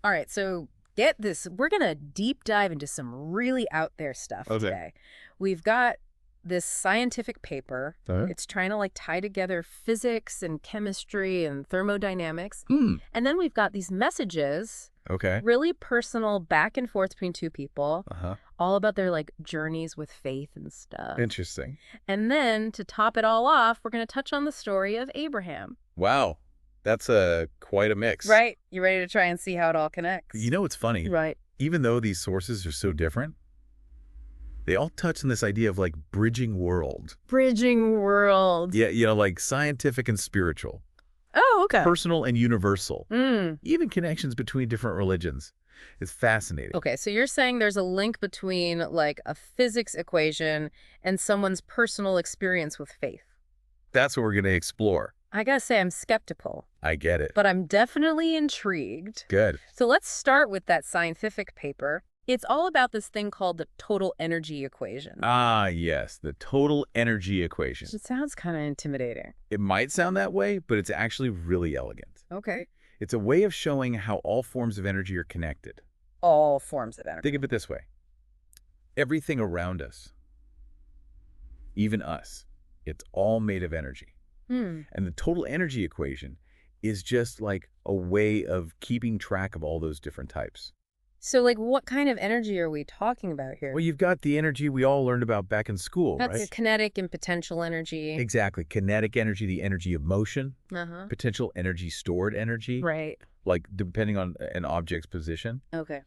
All right, so get this. We're going to deep dive into some really out there stuff today. We've got this scientific paper. It's trying to like tie together physics and chemistry and thermodynamics. And then we've got these messages, really personal back and forth between two people, all about their like journeys with faith and stuff. Interesting. And then to top it all off, we're going to touch on the story of Abraham. Wow. That's quite a mix. Right. You ready to try and see how it all connects? You know what's funny? Right. Even though these sources are so different, they all touch on this idea of like bridging worlds. Bridging worlds. Yeah, you know, like scientific and spiritual. Oh, okay. Personal and universal. Even connections between different religions. It's fascinating. Okay, so you're saying there's a link between like a physics equation and someone's personal experience with faith. That's what we're going to explore. I gotta say, I'm skeptical. I get it. But I'm definitely intrigued. Good. So let's start with that scientific paper. It's all about this thing called the total energy equation. Ah, yes, the total energy equation. It sounds kind of intimidating. It might sound that way, but it's actually really elegant. Okay. It's a way of showing how all forms of energy are connected. All forms of energy. Think of it this way. Everything around us, even us, it's all made of energy. And the total energy equation is just like a way of keeping track of all those different types. So, like, what kind of energy are we talking about here? Well, you've got the energy we all learned about back in school, right? That's kinetic and potential energy. Exactly. Kinetic energy, the energy of motion. Potential energy, stored energy. Right. Like, depending on an object's position. Okay.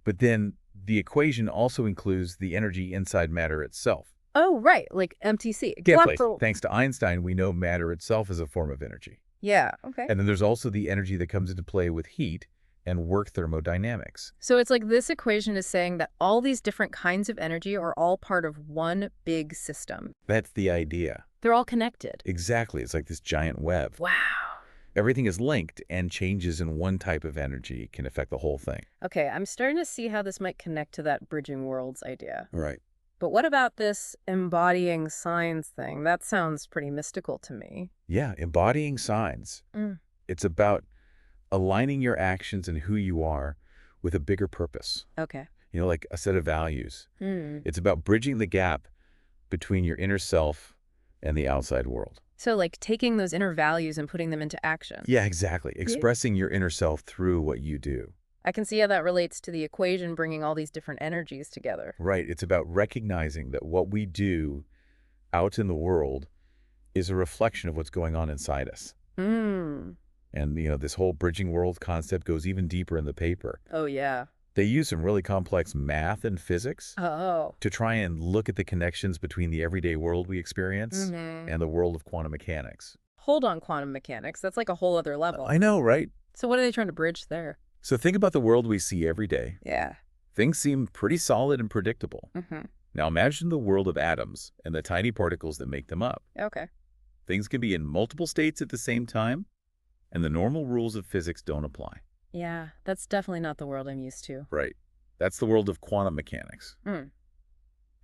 But then the equation also includes the energy inside matter itself. Oh, right. Like MTC. Exactly. Thanks to Einstein, we know matter itself is a form of energy. Yeah. Okay. And then there's also the energy that comes into play with heat and work thermodynamics. So it's like this equation is saying that all these different kinds of energy are all part of one big system. That's the idea. They're all connected. Exactly. It's like this giant web. Wow. Everything is linked, and changes in one type of energy can affect the whole thing. Okay, I'm starting to see how this might connect to that bridging worlds idea. Right. But what about this embodying signs thing? That sounds pretty mystical to me. Yeah, embodying signs. It's about aligning your actions and who you are with a bigger purpose. Okay. You know, like a set of values. It's about bridging the gap between your inner self and the outside world. So like taking those inner values and putting them into action. Yeah, exactly. Expressing your inner self through what you do. I can see how that relates to the equation bringing all these different energies together. Right. It's about recognizing that what we do out in the world is a reflection of what's going on inside us. And, you know, this whole bridging world concept goes even deeper in the paper. Oh, yeah. They use some really complex math and physics to try and look at the connections between the everyday world we experience and the world of quantum mechanics. Hold on, quantum mechanics. That's like a whole other level. I know, right? So what are they trying to bridge there? So think about the world we see every day. Yeah. Things seem pretty solid and predictable. Now imagine the world of atoms and the tiny particles that make them up. Okay. Things can be in multiple states at the same time, and the normal rules of physics don't apply. Yeah, that's definitely not the world I'm used to. Right. That's the world of quantum mechanics.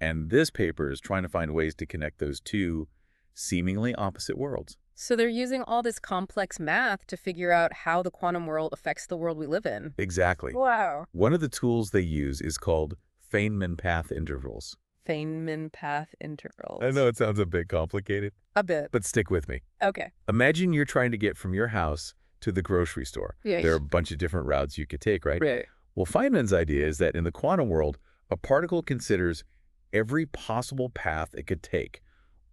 And this paper is trying to find ways to connect those two seemingly opposite worlds. So they're using all this complex math to figure out how the quantum world affects the world we live in. Exactly. Wow. One of the tools they use is called Feynman path intervals. Feynman path intervals. I know it sounds a bit complicated. A bit. But stick with me. Okay. Imagine you're trying to get from your house to the grocery store. Yeah. There are a bunch of different routes you could take, right? Right. Well, Feynman's idea is that in the quantum world, a particle considers every possible path it could take,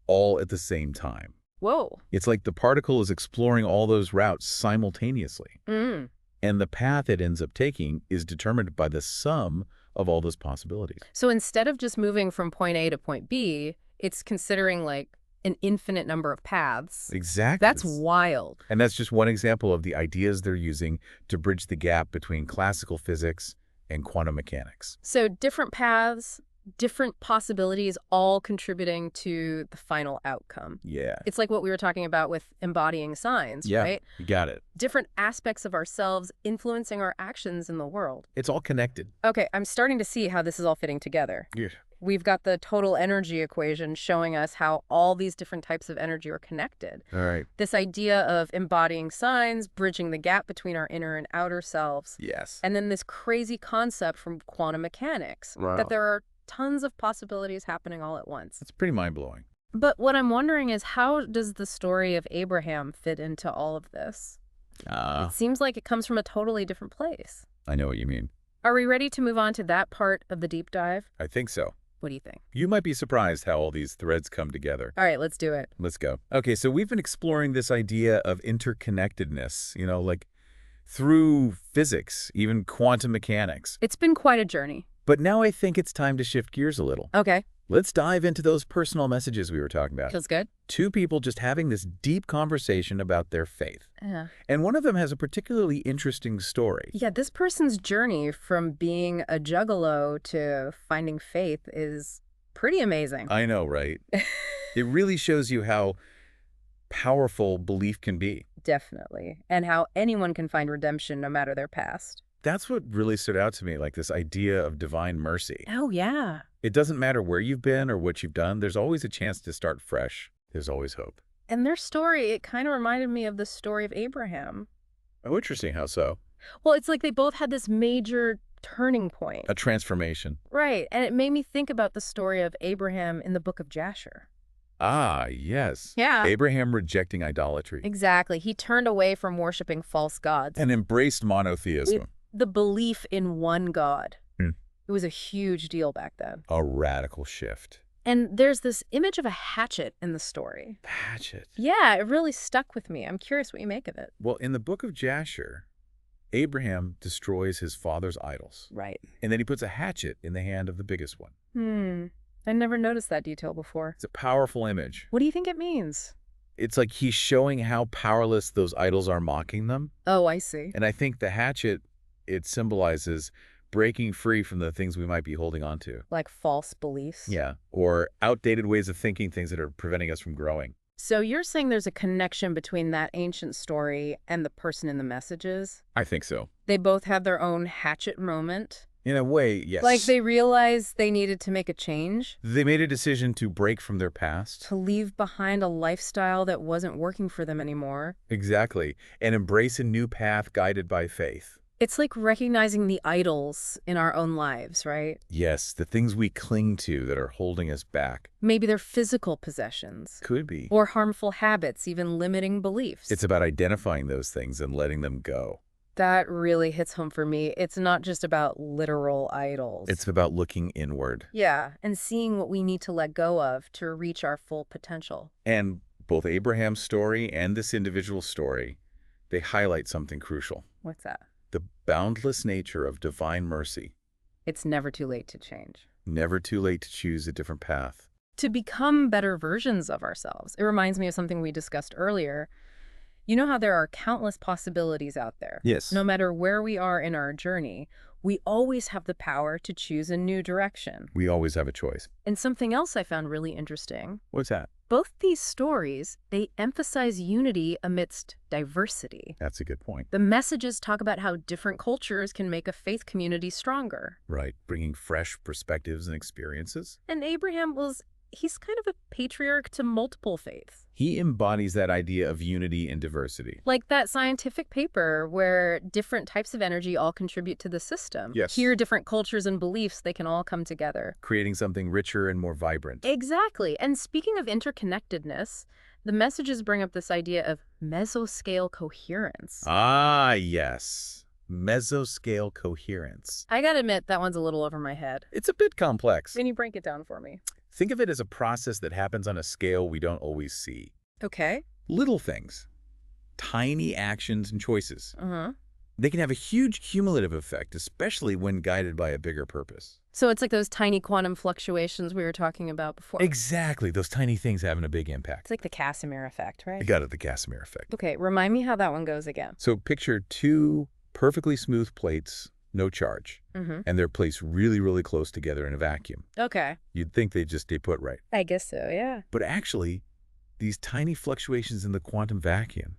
all at the same time. Whoa. It's like the particle is exploring all those routes simultaneously. And the path it ends up taking is determined by the sum of all those possibilities. So instead of just moving from point A to point B, it's considering like an infinite number of paths. Exactly. That's wild. And that's just one example of the ideas they're using to bridge the gap between classical physics and quantum mechanics. So different paths, different possibilities, all contributing to the final outcome. Yeah. It's like what we were talking about with embodying signs, right? You got it. Different aspects of ourselves influencing our actions in the world. It's all connected. Okay, I'm starting to see how this is all fitting together. Yeah. we've got the total energy equation showing us how all these different types of energy are connected. All right. This idea of embodying signs, bridging the gap between our inner and outer selves. Yes. And then this crazy concept from quantum mechanics, that there are tons of possibilities happening all at once. It's pretty mind-blowing. But what I'm wondering is, how does the story of Abraham fit into all of this? It seems like it comes from a totally different place. I know what you mean. Are we ready to move on to that part of the deep dive? I think so. What do you think? You might be surprised how all these threads come together. All right, let's do it. Let's go. Okay, so we've been exploring this idea of interconnectedness, like through physics, even quantum mechanics. It's been quite a journey. But now I think it's time to shift gears a little. Okay. Let's dive into those personal messages we were talking about. Feels good. Two people just having this deep conversation about their faith. Yeah. And one of them has a particularly interesting story. Yeah, this person's journey from being a juggalo to finding faith is pretty amazing. I know, right? It really shows you how powerful belief can be. Definitely. And how anyone can find redemption no matter their past. That's what really stood out to me, like this idea of divine mercy. Oh, yeah. It doesn't matter where you've been or what you've done. There's always a chance to start fresh. There's always hope. And their story, it kind of reminded me of the story of Abraham. Oh, interesting. How so? Well, it's like they both had this major turning point. A transformation. Right. And it made me think about the story of Abraham in the book of Jasher. Ah, yes. Yeah. Abraham rejecting idolatry. Exactly. He turned away from worshiping false gods. And embraced monotheism. The belief in one God. It was a huge deal back then. A radical shift. And there's this image of a hatchet in the story. Hatchet? Yeah, it really stuck with me. I'm curious what you make of it. Well, in the book of Jasher, Abraham destroys his father's idols. Right. And then he puts a hatchet in the hand of the biggest one. I never noticed that detail before. It's a powerful image. What do you think it means? It's like he's showing how powerless those idols are, mocking them. Oh, I see. And I think the hatchet, it symbolizes breaking free from the things we might be holding on to. Like false beliefs? Yeah, or outdated ways of thinking, things that are preventing us from growing. So you're saying there's a connection between that ancient story and the person in the messages? I think so. They both had their own hatchet moment? In a way, yes. Like they realized they needed to make a change? They made a decision to break from their past. To leave behind a lifestyle that wasn't working for them anymore? Exactly. And embrace a new path guided by faith. It's like recognizing the idols in our own lives, right? Yes, the things we cling to that are holding us back. Maybe they're physical possessions. Could be. Or harmful habits, even limiting beliefs. It's about identifying those things and letting them go. That really hits home for me. It's not just about literal idols. It's about looking inward. Yeah, and seeing what we need to let go of to reach our full potential. And both Abraham's story and this individual story, they highlight something crucial. What's that? The boundless nature of divine mercy. It's never too late to change. Never too late to choose a different path. To become better versions of ourselves. It reminds me of something we discussed earlier. You know how there are countless possibilities out there? Yes. No matter where we are in our journey, we always have the power to choose a new direction. We always have a choice. And something else I found really interesting. What's that? Both these stories, they emphasize unity amidst diversity. That's a good point. The messages talk about how different cultures can make a faith community stronger. Right, bringing fresh perspectives and experiences. And Abraham he's kind of a patriarch to multiple faiths. He embodies that idea of unity and diversity. Like that scientific paper where different types of energy all contribute to the system. Yes. Here, different cultures and beliefs, they can all come together. Creating something richer and more vibrant. Exactly. And speaking of interconnectedness, the messages bring up this idea of mesoscale coherence. Ah, yes. Mesoscale coherence. I gotta admit, that one's a little over my head. It's a bit complex. Can you break it down for me? Think of it as a process that happens on a scale we don't always see. Okay. Little things. Tiny actions and choices. Uh-huh. They can have a huge cumulative effect, especially when guided by a bigger purpose. So it's like those tiny quantum fluctuations we were talking about before. Exactly. Those tiny things having a big impact. It's like the Casimir effect, right? You got it, the Casimir effect. Okay, remind me how that one goes again. So picture two perfectly smooth plates, no charge, and they're placed really, really close together in a vacuum. Okay. You'd think they'd just stay put right. I guess so, yeah. But actually, these tiny fluctuations in the quantum vacuum,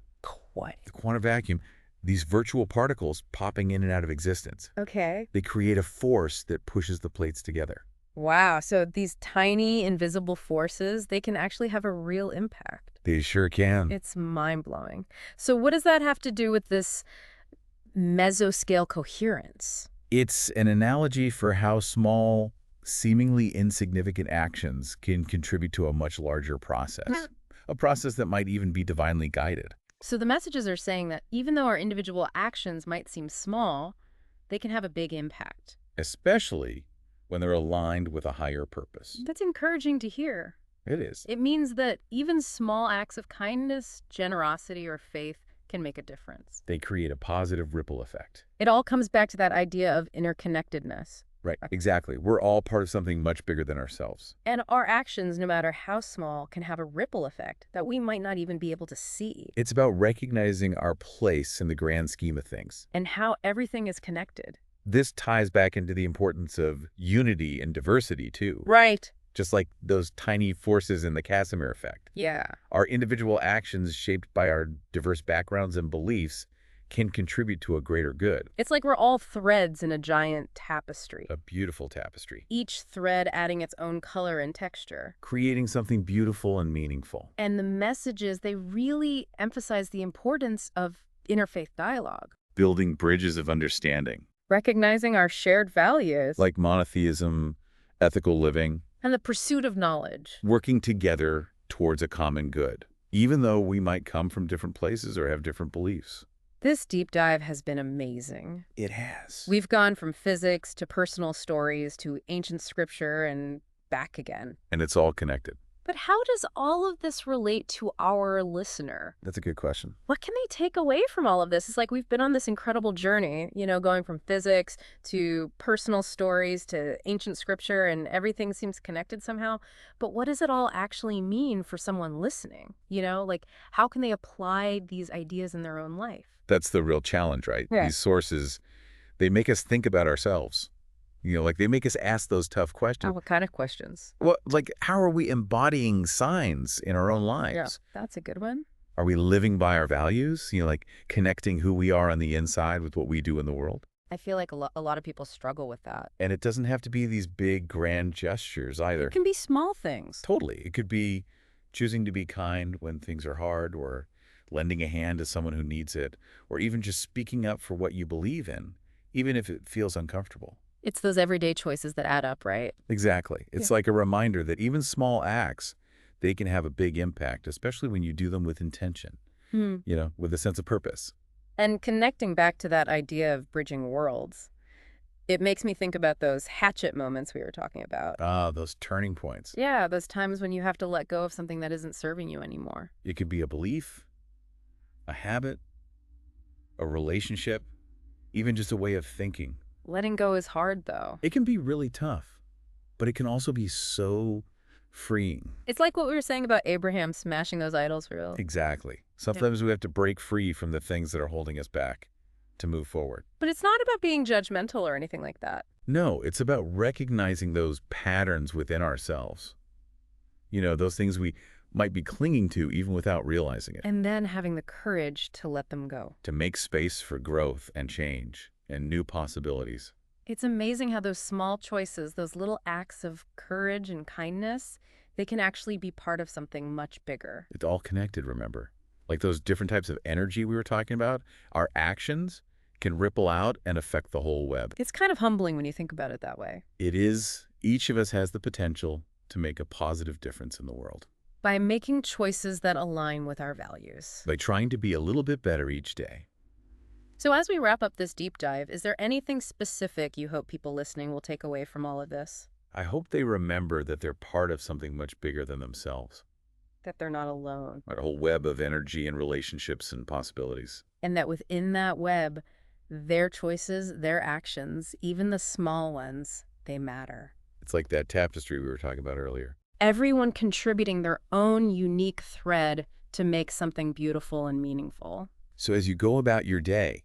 these virtual particles popping in and out of existence, Okay. they create a force that pushes the plates together. Wow, so these tiny invisible forces, they can actually have a real impact. They sure can. It's mind-blowing. So what does that have to do with this mesoscale coherence? It's an analogy for how small, seemingly insignificant actions can contribute to a much larger process. A process that might even be divinely guided. So the messages are saying that even though our individual actions might seem small, they can have a big impact. Especially when they're aligned with a higher purpose. That's encouraging to hear. It is. It means that even small acts of kindness, generosity, or faith can make a difference. They create a positive ripple effect. It all comes back to that idea of interconnectedness. Right, exactly. We're all part of something much bigger than ourselves. And our actions, no matter how small, can have a ripple effect that we might not even be able to see. It's about recognizing our place in the grand scheme of things. And how everything is connected. This ties back into the importance of unity and diversity, too. Right. Just like those tiny forces in the Casimir effect. Yeah. Our individual actions shaped by our diverse backgrounds and beliefs can contribute to a greater good. It's like we're all threads in a giant tapestry. A beautiful tapestry. Each thread adding its own color and texture. Creating something beautiful and meaningful. And the messages, they really emphasize the importance of interfaith dialogue. Building bridges of understanding. Recognizing our shared values. Like monotheism, ethical living. And the pursuit of knowledge. Working together towards a common good. Even though we might come from different places or have different beliefs. This deep dive has been amazing. It has. We've gone from physics to personal stories to ancient scripture and back again. And it's all connected. But how does all of this relate to our listener? That's a good question. What can they take away from all of this? It's like we've been on this incredible journey, going from physics to personal stories to ancient scripture, and everything seems connected somehow. But what does it all actually mean for someone listening? Like how can they apply these ideas in their own life? That's the real challenge, right? Yeah. These sources, they make us think about ourselves. Like they make us ask those tough questions. What kind of questions? Well, like how are we embodying signs in our own lives? Yeah, that's a good one. Are we living by our values? Like connecting who we are on the inside with what we do in the world? I feel like a lot of people struggle with that. And it doesn't have to be these big, grand gestures either. It can be small things. Totally. It could be choosing to be kind when things are hard, or lending a hand to someone who needs it, or even just speaking up for what you believe in, even if it feels uncomfortable. It's those everyday choices that add up, right? Exactly. It's like a reminder that even small acts, they can have a big impact, especially when you do them with intention, with a sense of purpose. And connecting back to that idea of bridging worlds, it makes me think about those hatchet moments we were talking about. Ah, those turning points. Yeah, those times when you have to let go of something that isn't serving you anymore. It could be a belief, a habit, a relationship, even just a way of thinking. Letting go is hard, though. It can be really tough, but it can also be so freeing. It's like what we were saying about Abraham smashing those idols for real. Exactly. Sometimes we have to break free from the things that are holding us back to move forward. But it's not about being judgmental or anything like that. No, it's about recognizing those patterns within ourselves. Those things we might be clinging to even without realizing it. And then having the courage to let them go. To make space for growth and change and new possibilities. It's amazing how those small choices, those little acts of courage and kindness, they can actually be part of something much bigger. It's all connected, remember? Like those different types of energy we were talking about, our actions can ripple out and affect the whole web. It's kind of humbling when you think about it that way. It is. Each of us has the potential to make a positive difference in the world. By making choices that align with our values. By trying to be a little bit better each day. So as we wrap up this deep dive, is there anything specific you hope people listening will take away from all of this? I hope they remember that they're part of something much bigger than themselves. That they're not alone. A whole web of energy and relationships and possibilities. And that within that web, their choices, their actions, even the small ones, they matter. It's like that tapestry we were talking about earlier. Everyone contributing their own unique thread to make something beautiful and meaningful. So as you go about your day,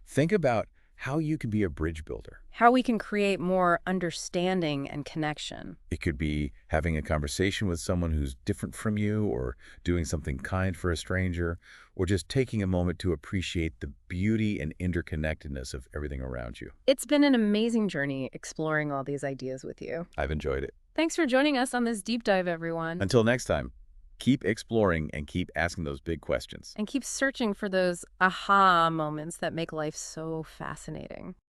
think about how you can be a bridge builder. How we can create more understanding and connection. It could be having a conversation with someone who's different from you, or doing something kind for a stranger, or just taking a moment to appreciate the beauty and interconnectedness of everything around you. It's been an amazing journey exploring all these ideas with you. I've enjoyed it. Thanks for joining us on this deep dive, everyone. Until next time, keep exploring and keep asking those big questions. And keep searching for those aha moments that make life so fascinating.